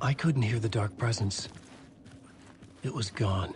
I couldn't hear the dark presence. It was gone.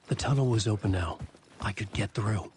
The tunnel was open now. I could get through.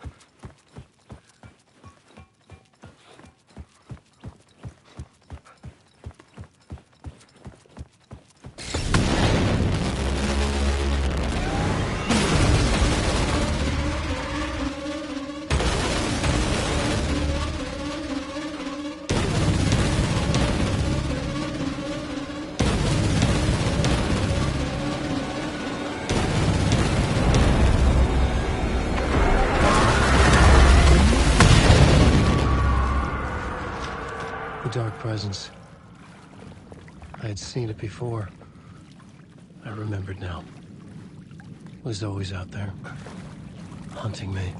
Dark presence. I had seen it before. I remembered now. It was always out there, hunting me.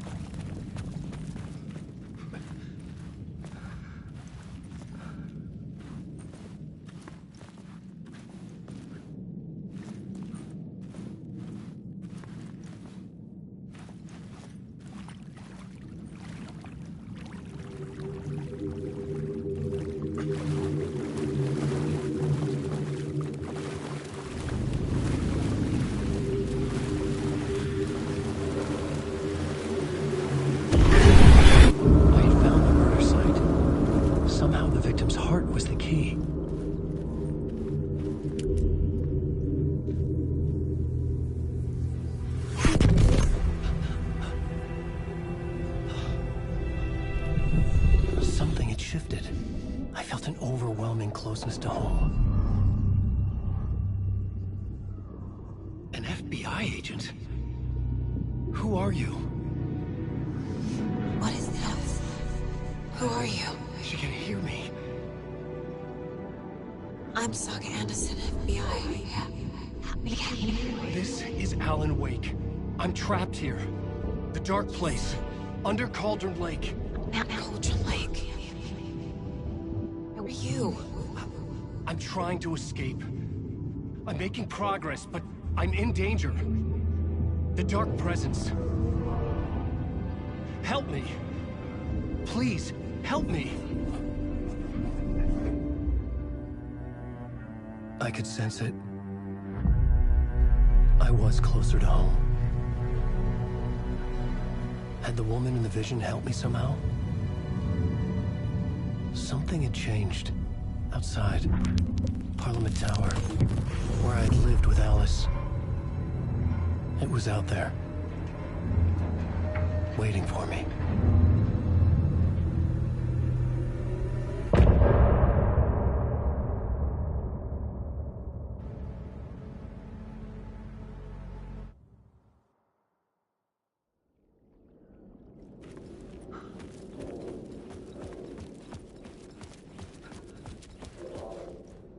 Closeness to home. An FBI agent? Who are you? What is this? Who are you? She can hear me. I'm Saga Anderson, FBI. Help me get you. This is Alan Wake. I'm trapped here. The dark place. Under Cauldron Lake. Mount Cauldron Lake. Where are you? I'm trying to escape. I'm making progress, but I'm in danger. The dark presence. Help me. Please, help me. I could sense it. I was closer to home. Had the woman in the vision helped me somehow? Something had changed. Outside. Parliament Tower. Where I'd lived with Alice. It was out there. Waiting for me.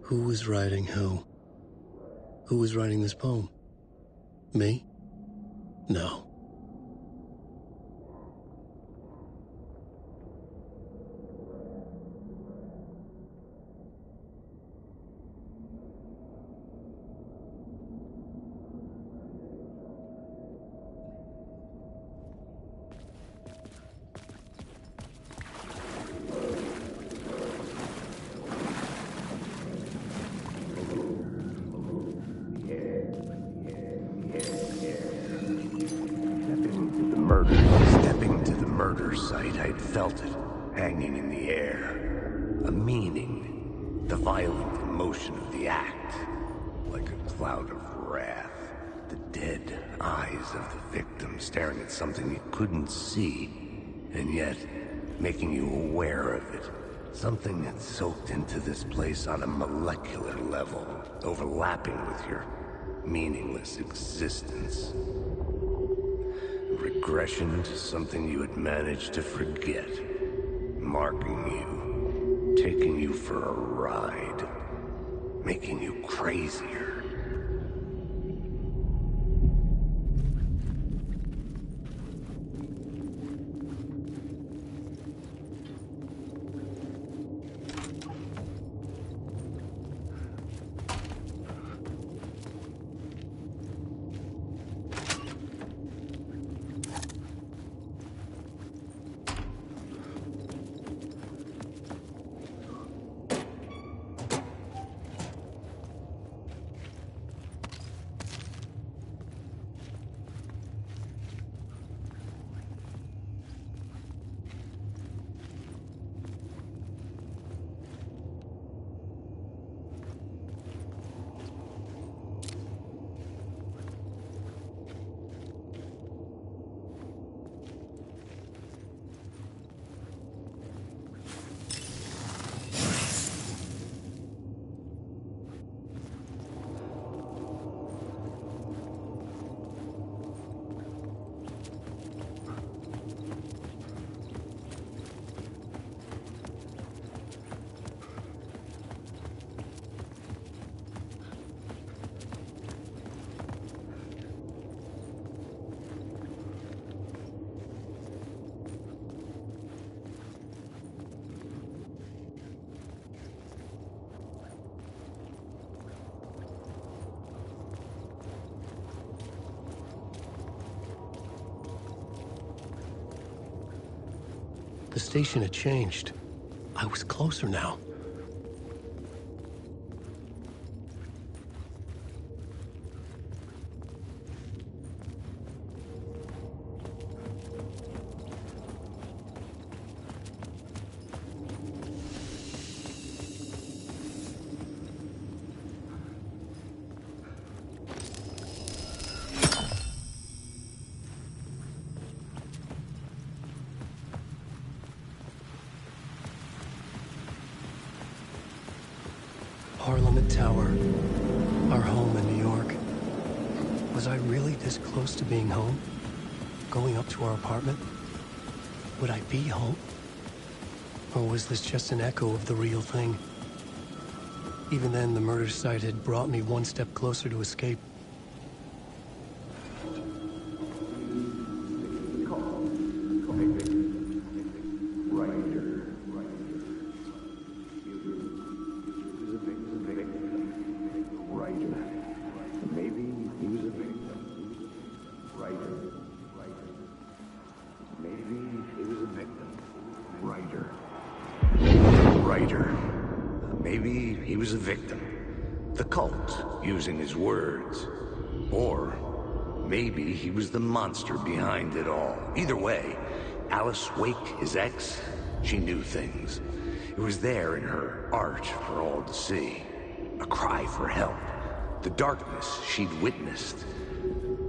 Who was writing who? Who was writing this poem? Me? No. murder. Stepping to the murder site, I'd felt it, hanging in the air. A meaning. The violent emotion of the act. Like a cloud of wrath. The dead eyes of the victim staring at something you couldn't see, and yet making you aware of it. Something that soaked into this place on a molecular level, overlapping with your meaningless existence. Regression to something you had managed to forget. Marking you, taking you for a ride, making you crazier. The station had changed. I was closer now. Parliament Tower, our home in New York. Was I really this close to being home? Going up to our apartment? Would I be home? Or was this just an echo of the real thing? Even then, the murder site had brought me one step closer to escape. Maybe he was a victim. The cult, using his words. Or maybe he was the monster behind it all. Either way, Alice Wake, his ex, she knew things. It was there in her art for all to see. A cry for help. The darkness she'd witnessed.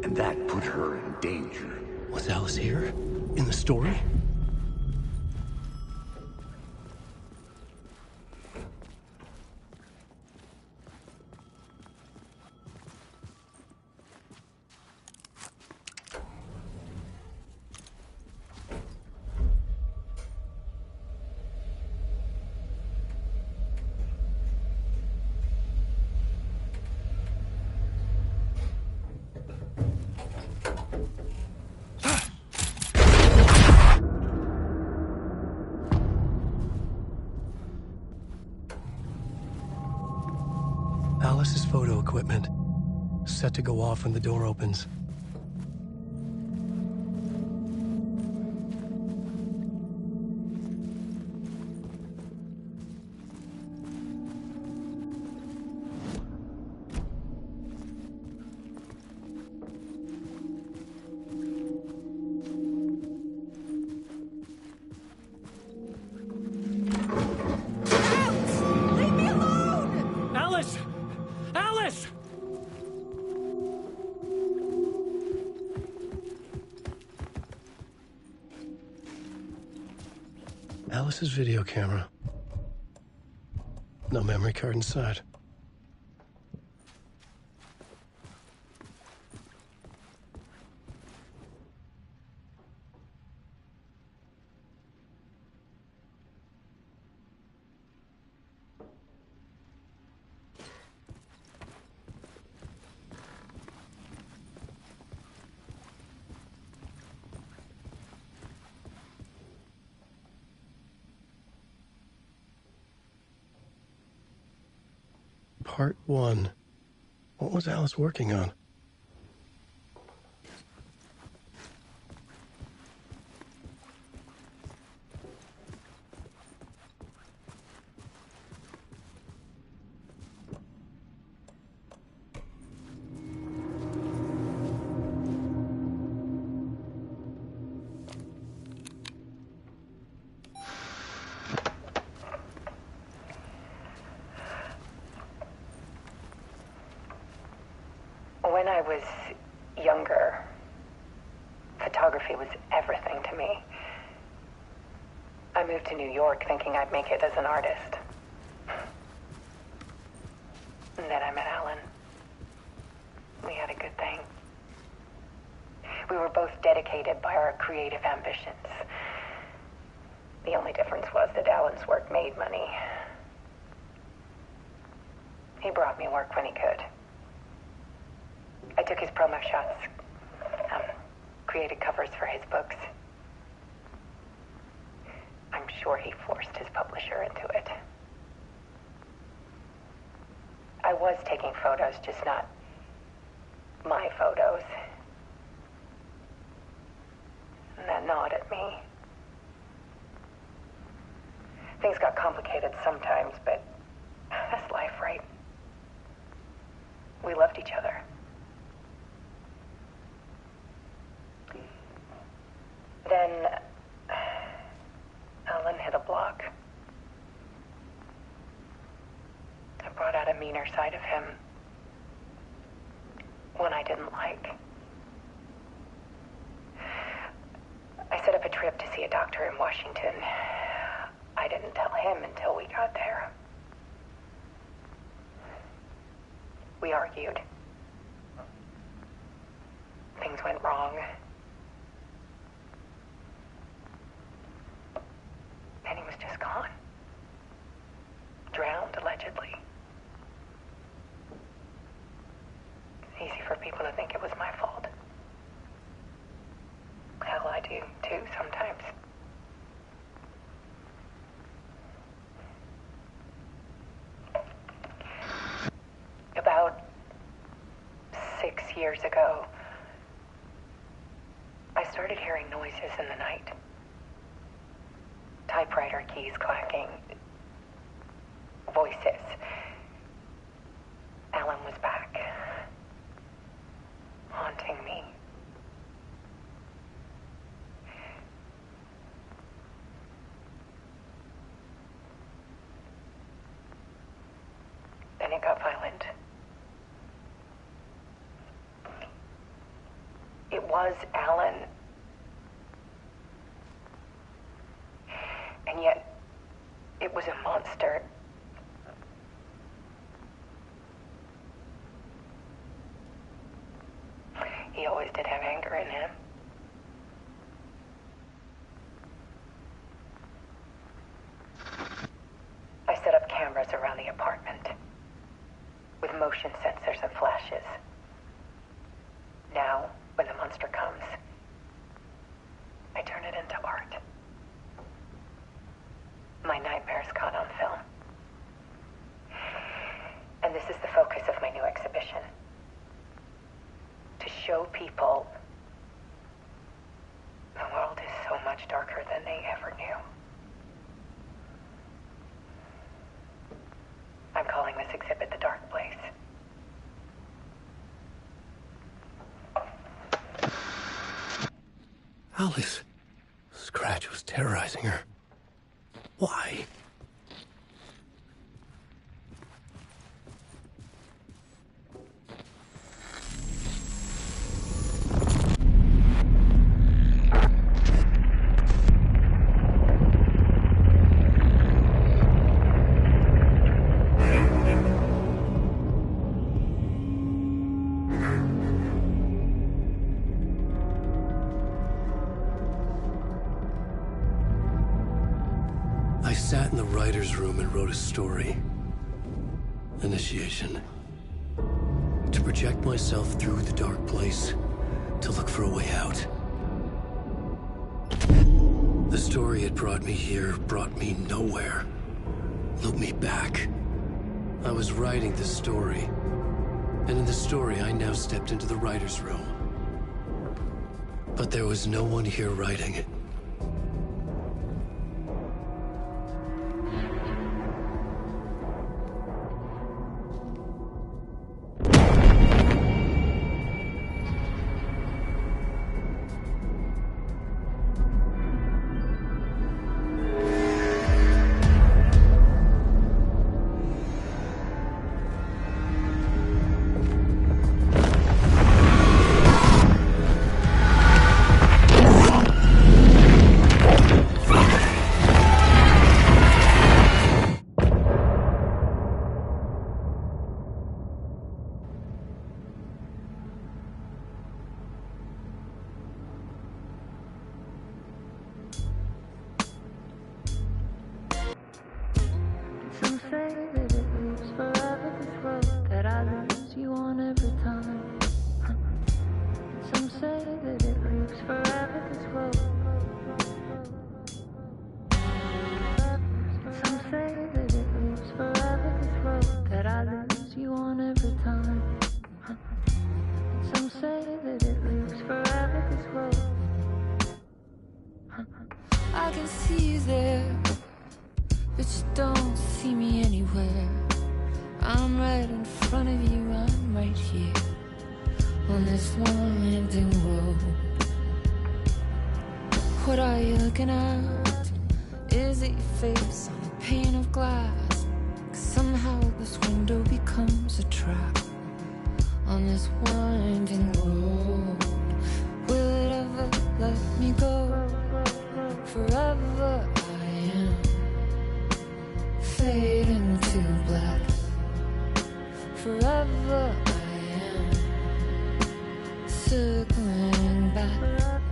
And that put her in danger. Was Alice here? In the story? Alice's photo equipment, set to go off when the door opens. Alice's video camera. No memory card inside. Part 1. What was Alice working on? When I was younger, photography was everything to me. I moved to New York thinking I'd make it as an artist. And then I met Alan. We had a good thing. We were both dedicated by our creative ambitions. The only difference was that Alan's work made money. He brought me work when he could. I took his promo shots, created covers for his books. I'm sure he forced his publisher into it. I was taking photos, just not my photos. And that gnawed at me. Things got complicated sometimes, but that's life, right? We loved each other. Then Alan hit a block. I brought out a meaner side of him. One I didn't like. I set up a trip to see a doctor in Washington. I didn't tell him until we got there. We argued. Things went wrong. And he was just gone. Drowned, allegedly. It's easy for people to think it was my fault. Hell, I do, too, sometimes. About 6 years ago, I started hearing noises in the night. Typewriter keys clacking. Voices. Alan was back. Haunting me. Then it got violent. It was Alan. And yet, it was a monster. He always did have anger in him. I set up cameras around the apartment with motion sensors and flashes. Now, when the monster comes, I turn it into art. My nightmares caught on film. And this is the focus of my new exhibition. To show people the world is so much darker than they ever knew. I'm calling this exhibit The Dark Place. Alice. Scratch was terrorizing her. Why? sat in the writer's room and wrote a story. Initiation. To project myself through the dark place, to look for a way out. The story had brought me here, brought me nowhere. Looped me back. I was writing the story. And in the story, I now stepped into the writer's room. But there was no one here writing it. Some say that it lives forever, this road that I lose you on every time. Some say that it lives forever, this road. Some say that it lives forever, this road that I lose you on every time. Some say that it lives forever, this road. I can see you there, but you don't see me anywhere. I'm right in front of you, I'm right here on this winding road. What are you looking at? Is it your face on a pane of glass? 'Cause somehow this window becomes a trap on this winding road. Will it ever let me go? Forever I am fading to black. Forever I am circling back,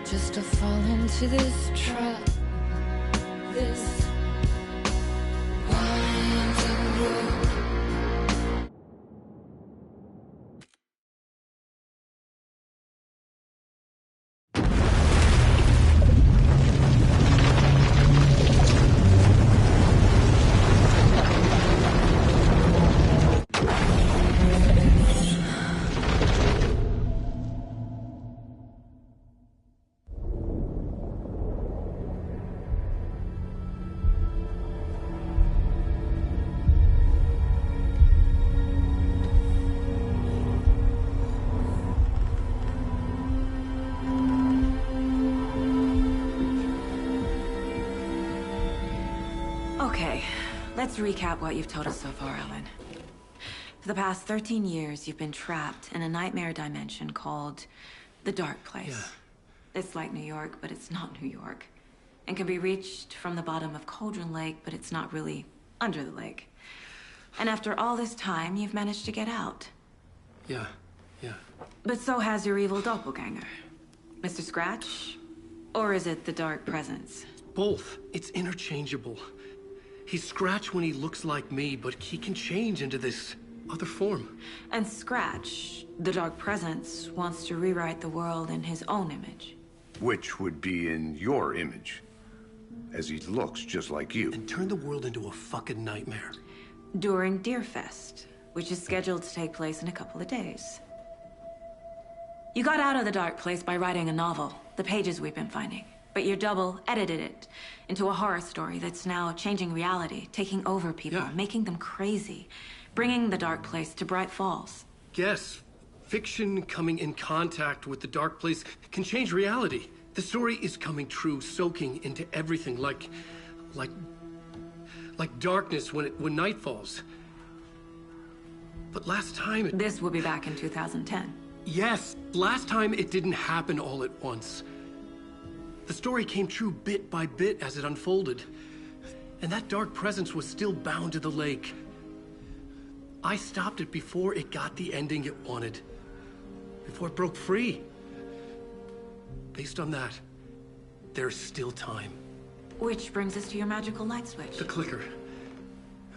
just to fall into this trap, this winding road. Okay, let's recap what you've told us so far, Ellen. For the past 13 years, you've been trapped in a nightmare dimension called the Dark Place. Yeah. It's like New York, but it's not New York. And can be reached from the bottom of Cauldron Lake, but it's not really under the lake. And after all this time, you've managed to get out. Yeah. But so has your evil doppelganger. Mr. Scratch? Or is it the Dark Presence? Both. It's interchangeable. He's Scratch when he looks like me, but he can change into this other form. And Scratch, the Dark Presence, wants to rewrite the world in his own image. Which would be in your image, as he looks just like you. And turn the world into a fucking nightmare. During Deerfest, which is scheduled to take place in a couple of days. You got out of the Dark Place by writing a novel, the pages we've been finding. But your double edited it into a horror story that's now changing reality, taking over people, making them crazy, bringing the Dark Place to Bright Falls. Yes, fiction coming in contact with the Dark Place can change reality. The story is coming true, soaking into everything, like darkness when night falls. But last time This will be back in 2010. Yes, last time it didn't happen all at once. The story came true bit by bit as it unfolded. And that dark presence was still bound to the lake. I stopped it before it got the ending it wanted. Before it broke free. Based on that, there's still time. Which brings us to your magical light switch. The clicker.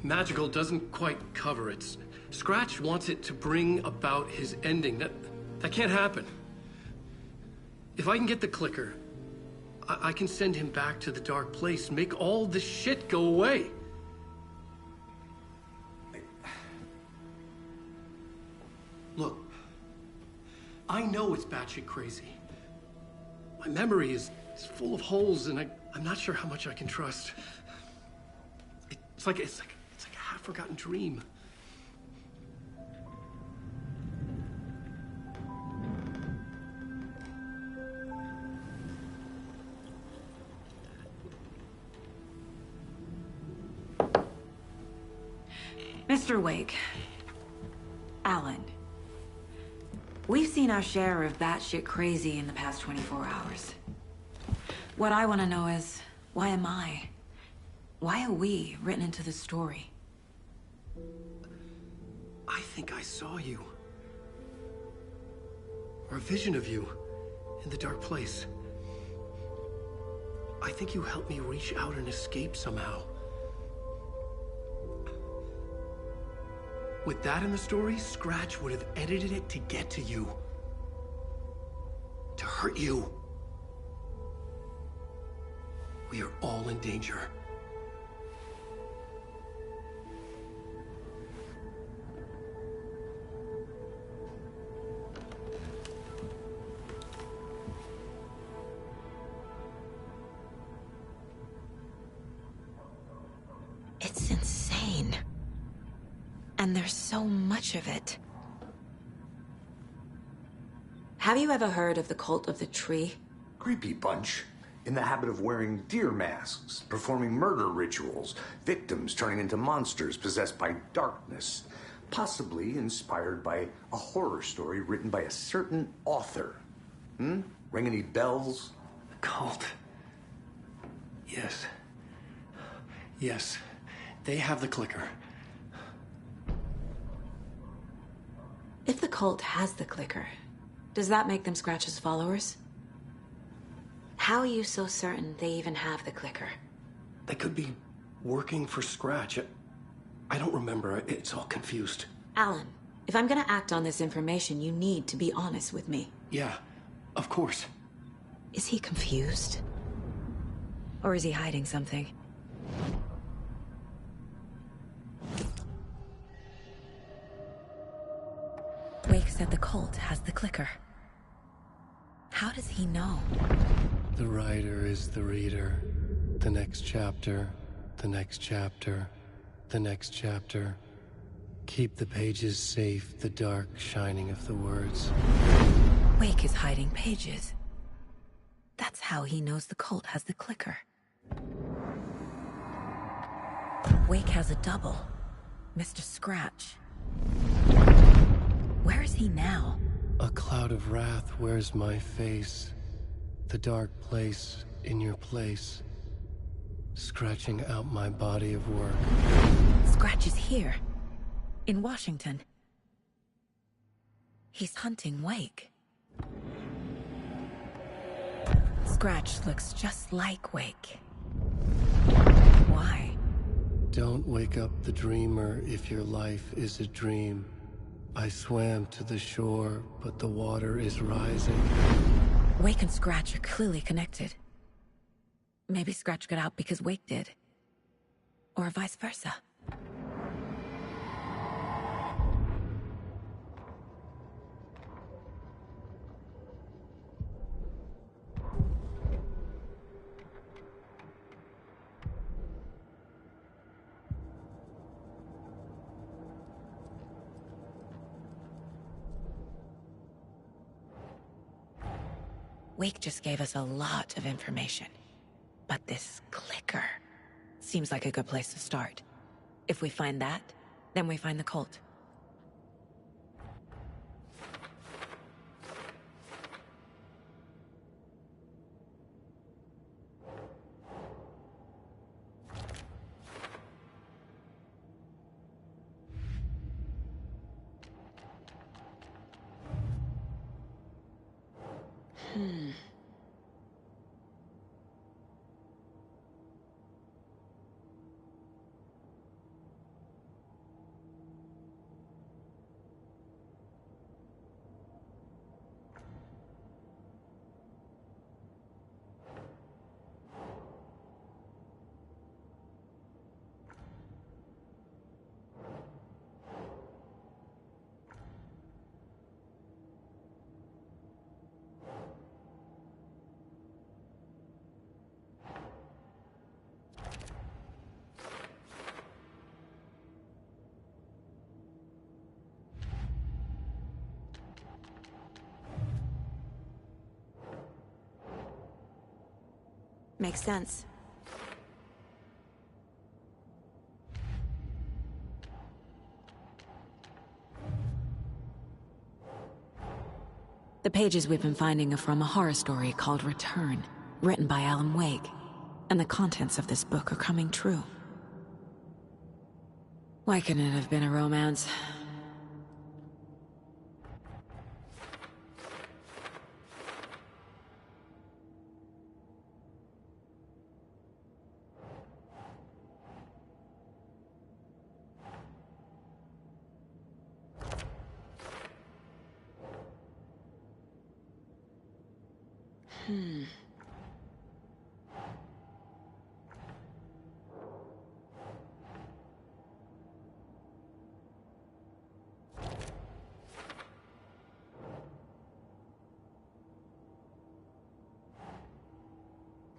Magical doesn't quite cover it. Scratch wants it to bring about his ending. That can't happen. If I can get the clicker, I can send him back to the dark place, make all this shit go away. Look, I know it's batshit crazy. My memory is full of holes, and I'm not sure how much I can trust. It's like a half-forgotten dream. Mr. Wake, Alan, we've seen our share of batshit crazy in the past 24 hours. What I want to know is, why am I? Why are we written into the story? I think I saw you. Or a vision of you in the dark place. I think you helped me reach out and escape somehow. With that in the story, Scratch would have edited it to get to you. To hurt you. We are all in danger. It's insane. And there's so much of it. Have you ever heard of the cult of the tree? Creepy bunch. In the habit of wearing deer masks, performing murder rituals, victims turning into monsters possessed by darkness, possibly inspired by a horror story written by a certain author. Ring any bells? Cult. Yes. Yes. They have the clicker. If the cult has the clicker, does that make them Scratch's followers? How are you so certain they even have the clicker? They could be working for Scratch. I don't remember. It's all confused. Alan, if I'm gonna act on this information, you need to be honest with me. Yeah, of course. Is he confused? Or is he hiding something? Wake said the cult has the clicker. How does he know? The writer is the reader. The next chapter, the next chapter, the next chapter. Keep the pages safe, the dark shining of the words. Wake is hiding pages. That's how he knows the cult has the clicker. Wake has a double. Mr. Scratch. Where is he now? A cloud of wrath wears my face. The dark place in your place. Scratching out my body of work. Scratch is here. In Washington. He's hunting Wake. Scratch looks just like Wake. Why? Don't wake up the dreamer if your life is a dream. I swam to the shore, but the water is rising. Wake and Scratch are clearly connected. Maybe Scratch got out because Wake did. Or vice versa. Wake just gave us a lot of information. But this clicker seems like a good place to start. If we find that, then we find the cult. Makes sense. The pages we've been finding are from a horror story called Return, written by Alan Wake. And the contents of this book are coming true. Why couldn't it have been a romance?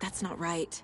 That's not right.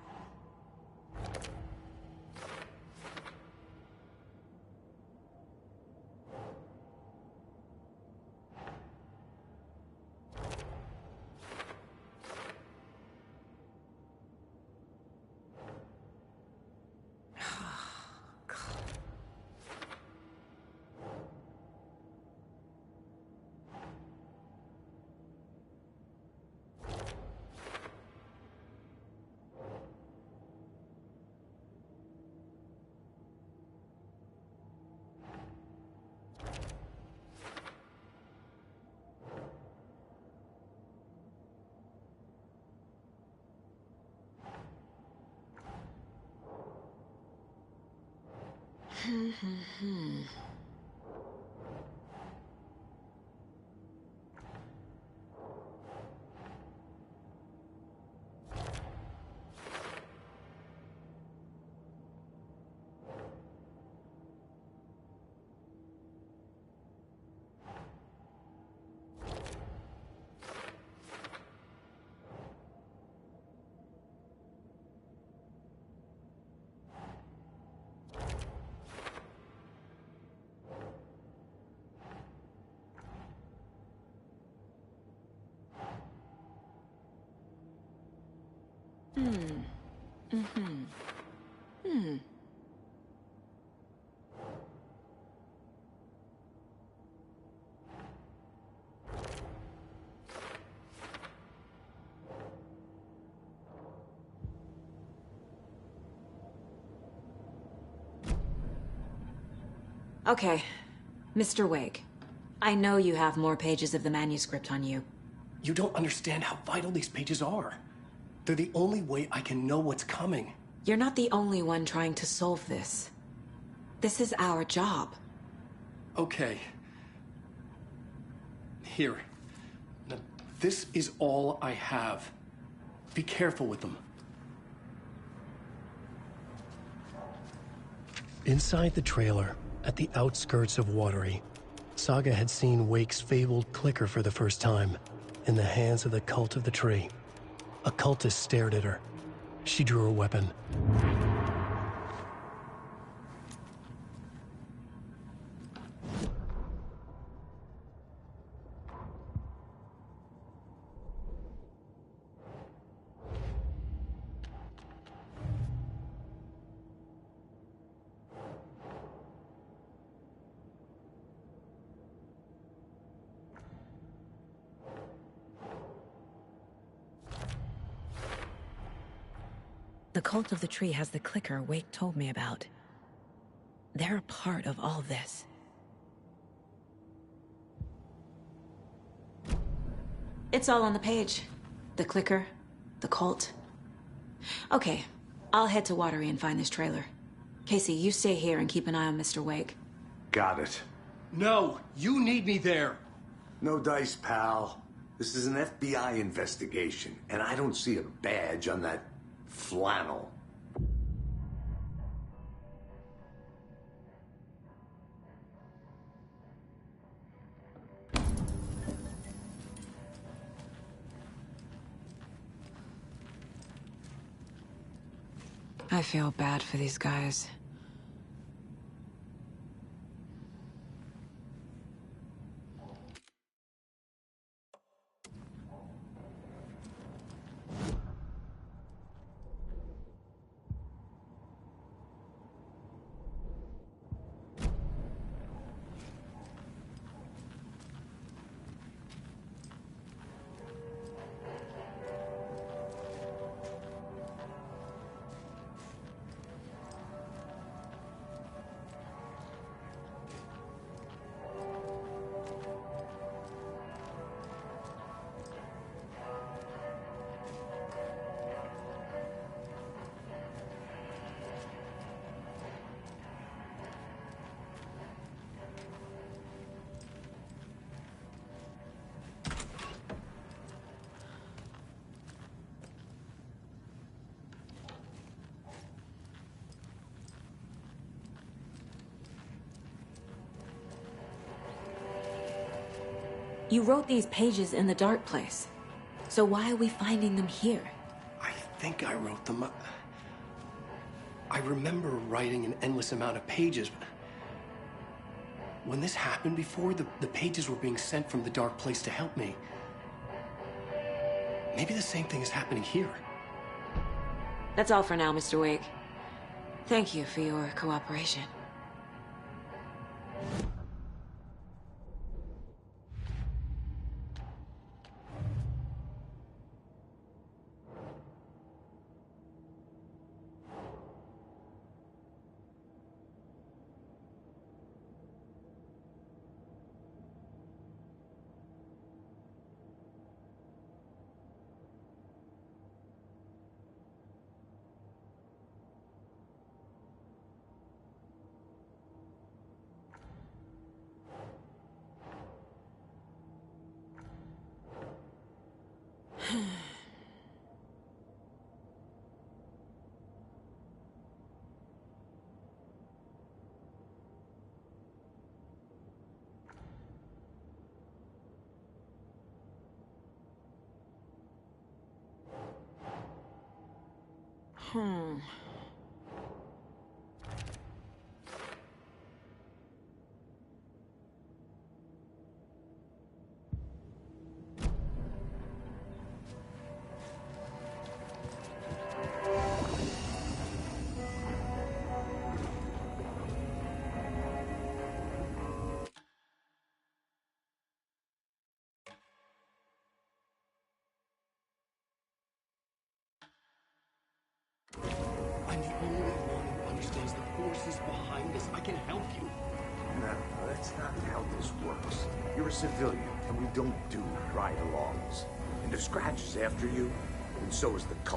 Okay, Mr. Wake. I know you have more pages of the manuscript on you. You don't understand how vital these pages are. They're the only way I can know what's coming. You're not the only one trying to solve this. This is our job. Okay. Here. Now, this is all I have. Be careful with them. Inside the trailer, at the outskirts of Watery, Saga had seen Wake's fabled clicker for the first time, in the hands of the Cult of the Tree. A cultist stared at her. She drew her weapon. The Cult of the Tree has the clicker Wake told me about. They're a part of all this. It's all on the page. The clicker, the cult. Okay, I'll head to Watery and find this trailer. Casey, you stay here and keep an eye on Mr. Wake. Got it. No, you need me there. No dice, pal. This is an FBI investigation, and I don't see a badge on that flannel. I feel bad for these guys. You wrote these pages in the dark place. So why are we finding them here? I think I wrote them. I remember writing an endless amount of pages. When this happened before, the pages were being sent from the dark place to help me. Maybe the same thing is happening here. That's all for now, Mr. Wake. Thank you for your cooperation. I'm the only one who understands the forces behind this. I can help you. No, that's not how this works. You're a civilian, and we don't do ride-alongs. And if Scratch is after you, and so is the cult.